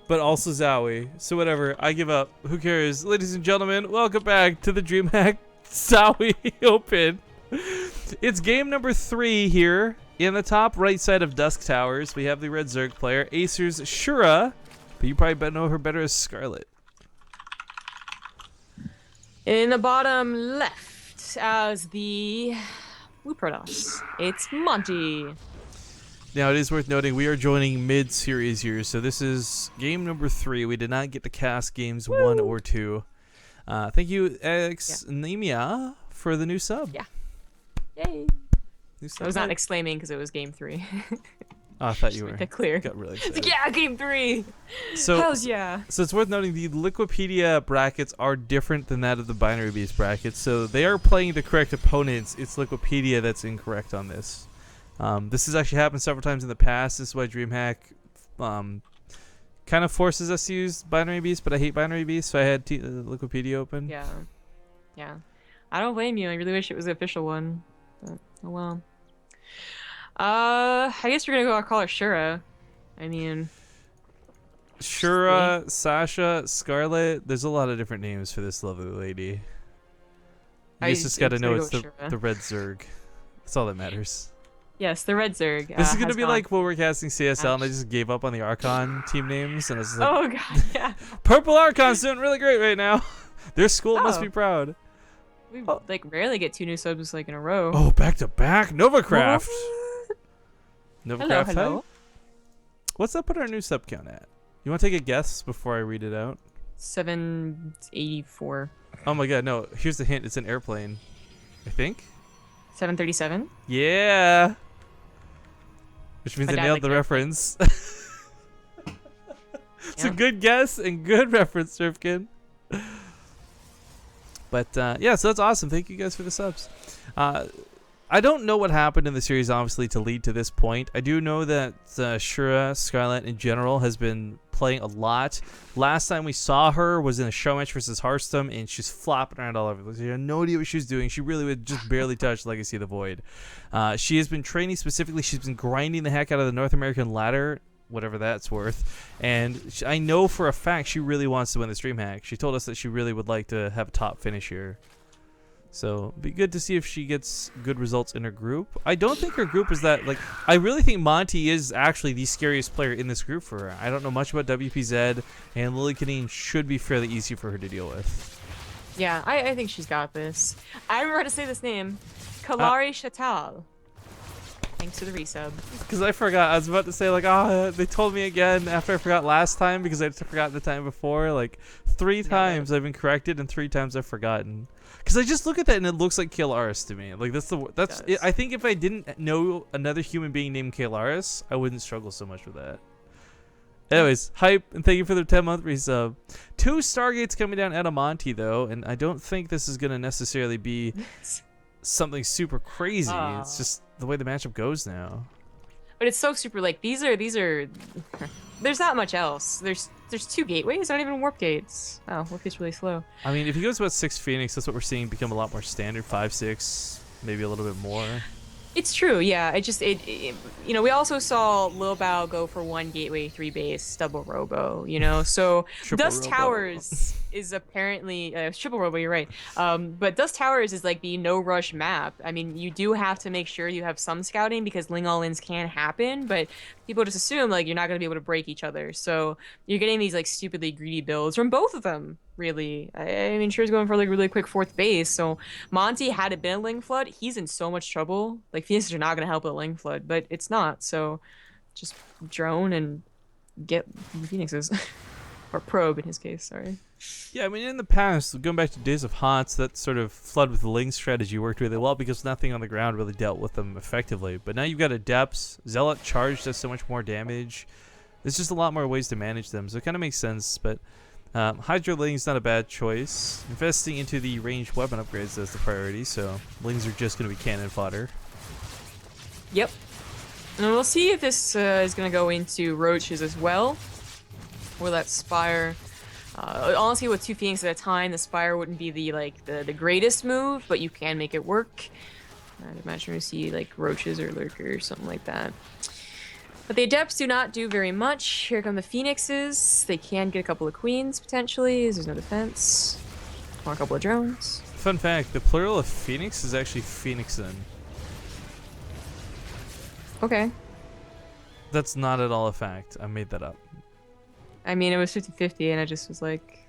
but also Zowie. So whatever, I give up. Who cares? Ladies and gentlemen, welcome back to the DreamHack Zowie Open. It's game number 3 here. In the top right side of Dusk Towers, we have the Red Zerg player, Acer's Shura, but you probably know her better as Scarlett. In the bottom left, as the Blue Protoss, it's Monty. Now, it is worth noting we are joining mid-series here, so this is game number 3. We did not get to cast games 1 or 2. Thank you, Nemia, for the new sub. Yeah. Yay. I was not exclaiming because it was game 3. Oh, I thought you were. Make that clear. Got really excited. It's like, yeah, game 3. So, hells yeah. So it's worth noting the Liquipedia brackets are different than that of the Binary Beast brackets. So they are playing the correct opponents. It's Liquipedia that's incorrect on this. This has actually happened several times in the past. This is why DreamHack kind of forces us to use Binary Beast, but I hate Binary Beast, so I had Liquipedia open. Yeah. Yeah. I don't blame you. I really wish it was the official one. But, oh well. I guess we're gonna call her Shura. I mean, Shura, Sasha, Scarlett. There's a lot of different names for this lovely lady. You just got to know it's the Red Zerg. That's all that matters. Yes, the Red Zerg. This is gonna be like when we're casting CSL and I just gave up on the Archon team names and I was like, oh god, yeah. Purple Archon's doing really great right now. Their school must be proud. We like rarely get 2 new subs like in a row. Oh, back to back, Novacraft. Novacraft, hello. What's that put our new sub count at? You want to take a guess before I read it out? 784. Oh my god, no. Here's the hint. It's an airplane. I think. 737. Yeah. Which means I nailed the reference. It's a good guess and good reference, Surfkin. But yeah, so that's awesome. Thank you guys for the subs. I don't know what happened in the series, obviously, to lead to this point. I do know that Shura, Scarlett in general, has been playing a lot. Last time we saw her was in a show match versus Hearthstone, and she's flopping around all over the place. You had no idea what she was doing. She really would just barely touch Legacy of the Void. She has been training specifically. She's been grinding the heck out of the North American ladder, whatever that's worth. And I know for a fact she really wants to win this DreamHack. She told us that she really would like to have a top finish here. So be good to see if she gets good results in her group. I don't think her group is that, like, I really think Monty is actually the scariest player in this group for her. I don't know much about WPZ, and Lily Canine should be fairly easy for her to deal with. Yeah, I think she's got this. I remember how to say this name. Kalari Shatal. Thanks for the resub. Because I forgot. I was about to say, like, they told me again after I forgot last time because I forgot the time before. Like, 3 times I've been corrected and 3 times I've forgotten. Because I just look at that and it looks like Kalaris to me. Like, that's it. I think if I didn't know another human being named Kalaris, I wouldn't struggle so much with that. Anyways, hype, and thank you for the 10-month resub. 2 Stargates coming down at a Monty, though, and I don't think this is going to necessarily be something super crazy. It's just the way the matchup goes now. But it's so super, like, these are there's not much else. There's 2 gateways, not even warp gates. Oh, warp gate's really slow. I mean, if he goes about 6 Phoenix, that's what we're seeing become a lot more standard. 5, 6, maybe a little bit more. It's true, yeah. You know, we also saw Lil Bao go for 1 gateway, 3 base, double robo, you know? So Dust Towers is apparently, triple robo, you're right. But Dust Towers is like the no rush map. I mean, you do have to make sure you have some scouting because Ling all-ins can happen, but people just assume like you're not going to be able to break each other. So you're getting these like stupidly greedy builds from both of them. Really, I mean, Shure's going for like really quick 4th base. So Monty, had it been a Ling Flood, he's in so much trouble. Like Phoenixes are not gonna help with a Ling Flood, but it's not. So just drone and get Phoenixes, or probe in his case. Sorry. Yeah, I mean, in the past, going back to Days of Haunts, that sort of flood with the Ling strategy worked really well because nothing on the ground really dealt with them effectively. But now you've got Adepts, Zealot Charge does so much more damage. There's just a lot more ways to manage them, so it kind of makes sense. But Hydra Ling's not a bad choice. Investing into the ranged weapon upgrades is the priority, so Lings are just going to be cannon fodder. Yep. And we'll see if this is going to go into Roaches as well, or that Spire. Honestly, with 2 Phoenix at a time, the Spire wouldn't be the greatest move, but you can make it work. I'd imagine we see like Roaches or Lurker or something like that. But the Adepts do not do very much. Here come the Phoenixes. They can get a couple of Queens, potentially, as there's no defense. Or a couple of drones. Fun fact, the plural of Phoenix is actually Phoenixen. Okay. That's not at all a fact. I made that up. I mean, it was 50-50, and I just was like,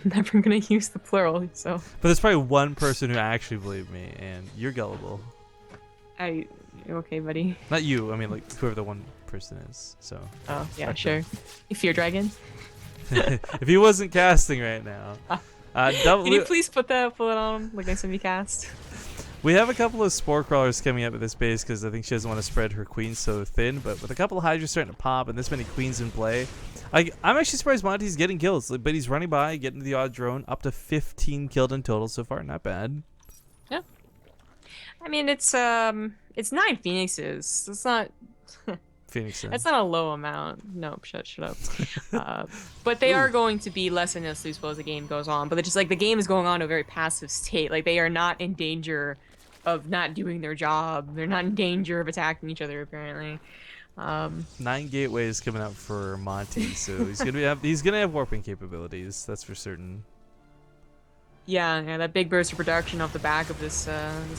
never gonna use the plural, so. But there's probably one person who actually believed me, and you're gullible. Okay, buddy. Not you, I mean, like, whoever the one person is, so. Oh, yeah, sure. You Fear Dragon? If he wasn't casting right now. Can you please pull it on, like next time you cast? We have a couple of Spore Crawlers coming up at this base because I think she doesn't want to spread her queens so thin, but with a couple of Hydras starting to pop and this many queens in play, I'm actually surprised Monty's getting kills, but he's running by, getting the odd drone, up to 15 killed in total so far, not bad. Yeah. I mean, it's 9 Phoenixes. It's not... Phoenixen. That's not a low amount. Nope, shut up. But they are going to be less and less useful as the game goes on. But they're just like, the game is going on to a very passive state. Like, they are not in danger of not doing their job. They're not in danger of attacking each other, apparently. 9 gateways coming out for Monty, so he's gonna have warping capabilities. That's for certain. Yeah, that big burst of production off the back of this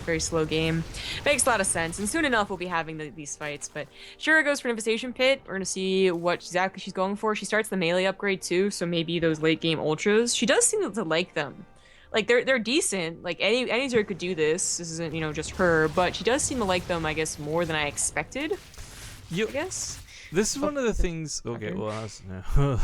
very slow game makes a lot of sense. And soon enough, we'll be having these fights. But Shura goes for an Infestation Pit. We're gonna see what exactly she's going for. She starts the melee upgrade too, so maybe those late game ultras. She does seem to like them. Like they're decent. Like any Zerg could do this. This isn't just her, but she does seem to like them. I guess more than I expected. I guess. This is one of the things. Okay, well, no.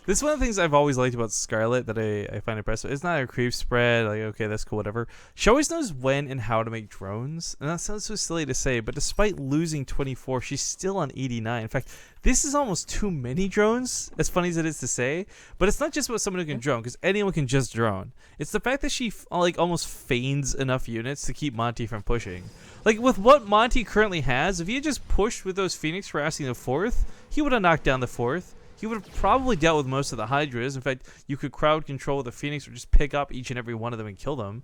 This is one of the things I've always liked about Scarlett that I find impressive. It's not a creep spread, like, okay, that's cool, whatever. She always knows when and how to make drones. And that sounds so silly to say, but despite losing 24, she's still on 89. In fact, this is almost too many drones, as funny as it is to say. But it's not just about someone who can drone, because anyone can just drone. It's the fact that she like almost feigns enough units to keep Monty from pushing. Like, with what Monty currently has, if he had just pushed with those Phoenix for asking the 4th, he would have knocked down the 4th. He would have probably dealt with most of the Hydras. In fact, you could crowd control the Phoenix or just pick up each and every one of them and kill them.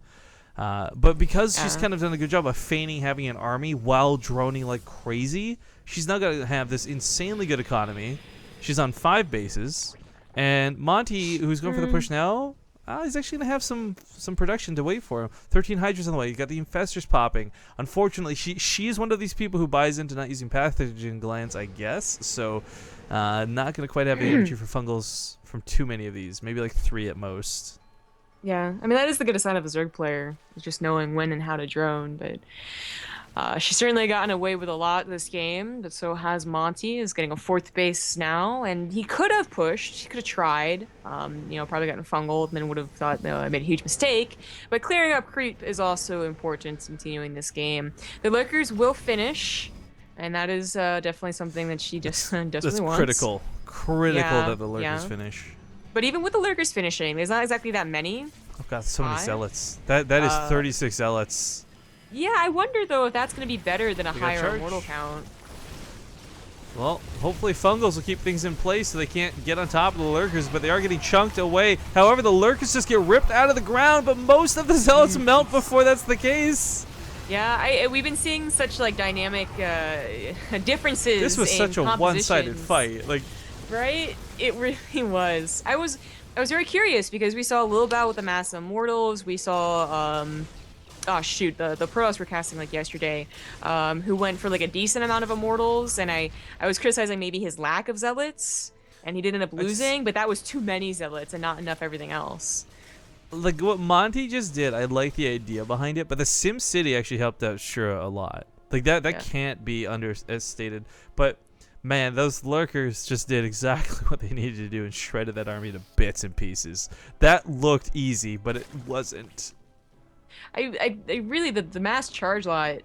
But because she's kind of done a good job of feigning having an army while droning like crazy, she's now going to have this insanely good economy. She's on 5 bases. And Monty, who's going for the push now, he's actually going to have some production to wait for him. 13 Hydras on the way. You got the Infestors popping. Unfortunately, she is one of these people who buys into not using pathogen glands, I guess. So... not going to quite have the energy for fungals from too many of these. Maybe like 3 at most. Yeah, I mean, that is the good sign of a Zerg player, is just knowing when and how to drone. But she's certainly gotten away with a lot this game, but so has Monty, is getting a 4th base now. And he could have pushed, he could have tried, probably gotten fungal, and then would have thought, no, I made a huge mistake. But clearing up creep is also important in continuing this game. The Lurkers will finish. And that is definitely something that she just desperately wants. That's critical that the Lurkers finish. But even with the Lurkers finishing, there's not exactly that many. Oh god, so many Zealots. That is 36 Zealots. Yeah, I wonder though if that's going to be better than a higher immortal count. Well, hopefully Fungals will keep things in place so they can't get on top of the Lurkers, but they are getting chunked away. However, the Lurkers just get ripped out of the ground, but most of the Zealots melt before that's the case. Yeah, we've been seeing such like dynamic differences. This was such a one-sided fight, like. Right? It really was. I was very curious because we saw a little bout with the Mass Immortals. We saw oh shoot, the pros were casting like yesterday, who went for like a decent amount of Immortals, and I was criticizing maybe his lack of Zealots, and he did end up losing, but that was too many Zealots and not enough everything else. Like what Monty just did, I like the idea behind it, but the Sim City actually helped out Shura a lot. Like that can't be understated. But man, those Lurkers just did exactly what they needed to do and shredded that army to bits and pieces. That looked easy, but it wasn't. I really the mass charge lot.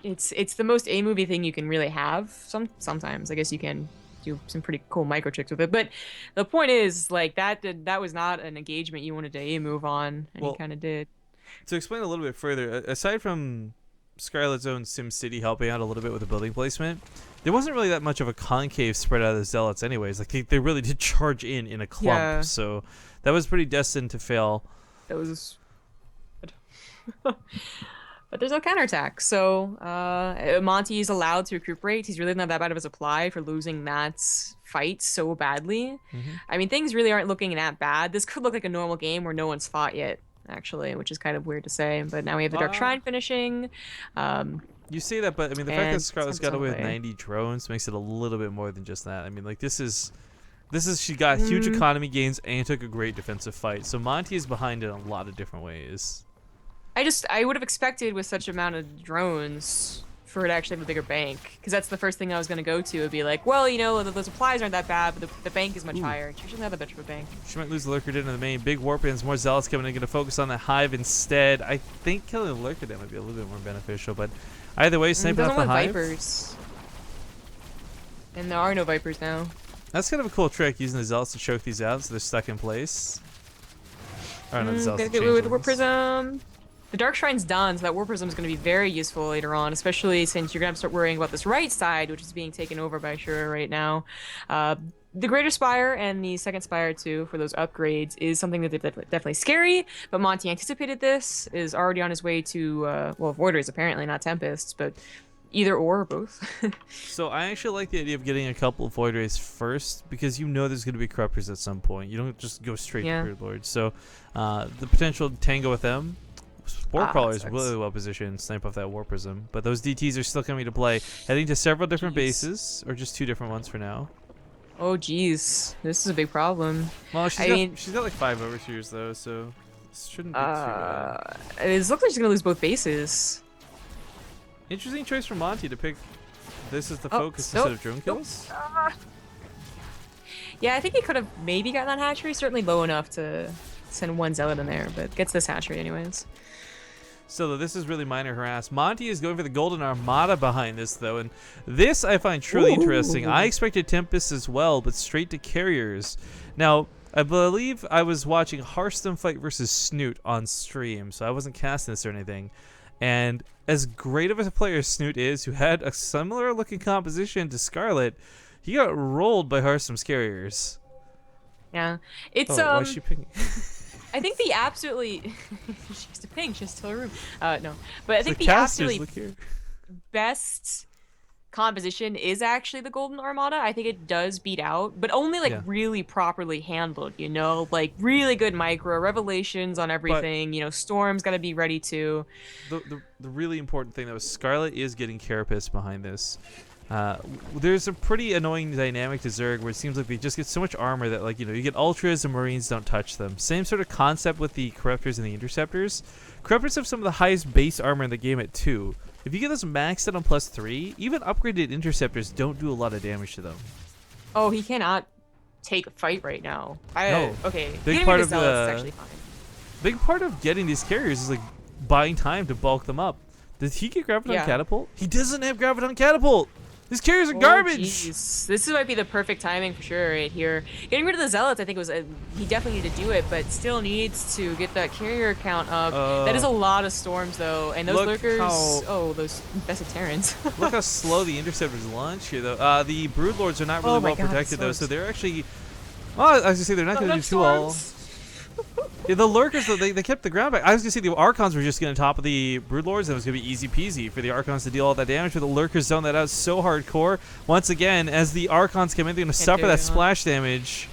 It's the most A-movie thing you can really have. Sometimes I guess you can do some pretty cool micro tricks with it, but the point is like that was not an engagement you wanted to A-move on, and you kind of did. To explain a little bit further, aside from Scarlett's own SimCity helping out a little bit with the building placement, there wasn't really that much of a concave spread out of the Zealots anyways. Like they really did charge in a clump, so that was pretty destined to fail. That was but there's no counterattack. So Monty is allowed to recuperate. He's really not that bad of a supply for losing that fight so badly. I mean, things really aren't looking that bad. This could look like a normal game where no one's fought yet, actually, which is kind of weird to say. But now we have the Dark Shrine finishing. You say that, but I mean, the fact that Scarlett's got away with way. 90 drones makes it a little bit more than just that. I mean, like, this is she got huge economy gains and took a great defensive fight. So Monty is behind it in a lot of different ways. I would have expected with such amount of drones for it to actually have a bigger bank, because that's the first thing I was going to go to. It'd be like, well, you know, the supplies aren't that bad, but the bank is much higher. She shouldn't have that much of a bank. She might lose the Lurker Den in the main. Big Warp Ends, more Zealots coming in, going to focus on the Hive instead. I think killing the Lurker Den might be a little bit more beneficial, but either way, sniping off the Hive. Vipers. And there are no Vipers now. That's kind of a cool trick, using the Zealots to choke these out so they're stuck in place. Or not the Zealots, Get away with the Warp Prism. The Dark Shrine's done, so that Warp Prism is going to be very useful later on, especially since you're going to have to start worrying about this right side, which is being taken over by Shura right now. The Greater Spire and the Second Spire, too, for those upgrades, is something that definitely scary, but Monty anticipated this, is already on his way to, well, Void Rays apparently, not Tempests, but either or both. So I actually like the idea of getting a couple of Void Rays first, because you know there's going to be Corruptors at some point. You don't just go straight to Beard Lords. So the potential tango with them. Spore Crawler is really well positioned, snipe off that Warp Prism, but those DTs are still coming to play. Heading to several different bases, or just 2 different ones for now. Oh, geez. This is a big problem. Well, she's got like 5 overseers, though, so this shouldn't be too bad. It looks like she's going to lose both bases. Interesting choice for Monty to pick this as the focus instead of drone kills. Yeah, I think he could have maybe gotten that hatchery, certainly low enough to send 1 Zealot in there, but gets this hatchery anyways. So this is really minor harass. Monty is going for the Golden Armada behind this, though, and this I find truly interesting. I expected Tempest as well, but straight to carriers. Now, I believe I was watching Hearthstone fight versus Snoot on stream, so I wasn't casting this or anything. And as great of a player as Snoot is, who had a similar looking composition to Scarlett, he got rolled by Hearthstone's carriers. Yeah, it's why is she picking? I think the absolutely she has to ping, she has to tell her room. No, but I think the casters, absolutely best composition is actually the Golden Armada. I think it does beat out, but only like really properly handled, you know, like really good micro revelations on everything. But, you know, Storm's got to be ready to. The really important thing though is Scarlett is getting Carapace behind this. There's a pretty annoying dynamic to Zerg where it seems like they just get so much armor that, like, you know, you get Ultras and Marines don't touch them. Same sort of concept with the Corruptors and the Interceptors. Corruptors have some of the highest base armor in the game at 2. If you get those maxed out on +3, even upgraded Interceptors don't do a lot of damage to them. Oh, he cannot take a fight right now. No. Okay. Big part of actually fine. Big part of getting these carriers is like buying time to bulk them up. Did he get Graviton Catapult? He doesn't have Graviton Catapult! These carriers are garbage! Geez. This might be the perfect timing for sure right here. Getting rid of the Zealots, I think, was he definitely needed to do it, but still needs to get that carrier count up. That is a lot of Storms, though, and those Lurkers... those infested Terrans. Look how slow the Interceptors launch here, though. The Broodlords are not really well protected, though, so they're actually... Well, I was going to say, they're not going to do too well. Yeah, the Lurkers, though, they kept the ground back. I was going to say the Archons were just going to top of the Broodlords, and it was going to be easy peasy for the Archons to deal all that damage, but the Lurkers zone that out so hardcore. Once again, as the Archons come in, they're going to suffer that splash damage.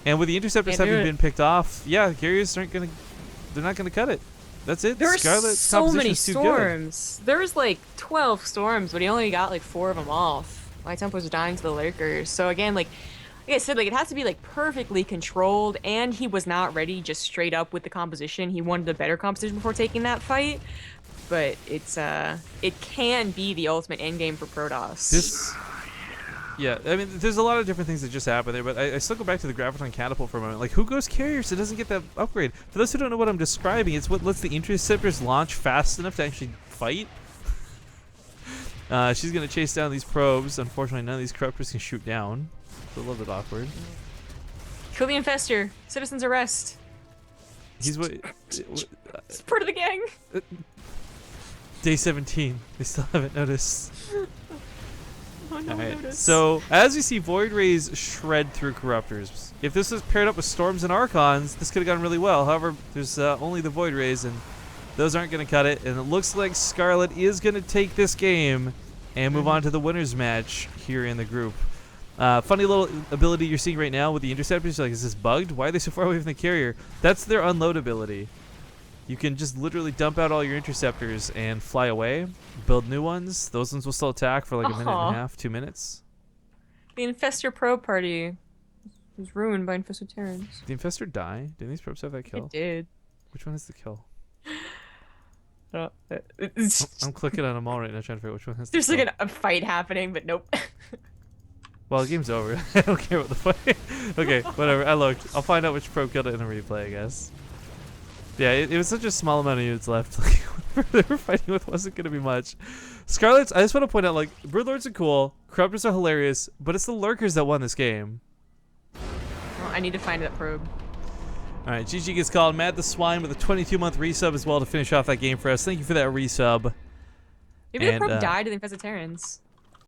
And with the Interceptors having been picked off, yeah, carriers aren't going to... They're not going to cut it. That's it. There's so many Storms. There's like 12 Storms, but he only got like 4 of them off. My tempos are dying to the Lurkers. So again, like I said, like it has to be like perfectly controlled, and he was not ready just straight up with the composition. He wanted a better composition before taking that fight, but it's it can be the ultimate endgame for Protoss. Yeah, I mean, there's a lot of different things that just happen there, but I still go back to the Graviton Catapult for a moment. Like, who goes carriers? It doesn't get that upgrade. For those who don't know what I'm describing, it's what lets the Interceptors launch fast enough to actually fight. She's going to chase down these probes. Unfortunately, none of these Corruptors can shoot down. It's a little bit awkward. Kill the Infestor. Citizens arrest. He's what? It's part of the gang. Day 17. They still haven't noticed. Oh, no, Alright, so as we see Void Rays shred through Corruptors. If this was paired up with Storms and Archons, this could have gone really well. However, there's only the Void Rays, and Those aren't going to cut it, and it looks like Scarlett is going to take this game and move on to the winner's match here in the group. Funny little ability you're seeing right now with the interceptors. Like, is this bugged? Why are they so far away from the carrier? That's their unload ability. You can just literally dump out all your interceptors and fly away, build new ones. Those ones will still attack for like a minute and a half, 2 minutes. The Infestor Pro party was ruined by Infestor Terrans. Did the Infestor die? Didn't these probes have that kill? It did. Which one is the kill? It's I'm clicking on them all right now trying to figure out which one has the There's kill. like a fight happening, but nope. Well, the game's over. I don't care about the fight. Okay, whatever. I looked. I'll find out which probe killed it in a replay, I guess. Yeah, it was such a small amount of units left. Like, whatever they were fighting with wasn't going to be much. Scarlett's, I just want to point out, like, Broodlords are cool, Corruptors are hilarious, but it's the Lurkers that won this game. Well, I need to find that probe. All right, GG gets called. Mad the Swine with a 22-month resub as well to finish off that game for us. Thank you for that resub. Maybe the probe died to the Infested Terrans.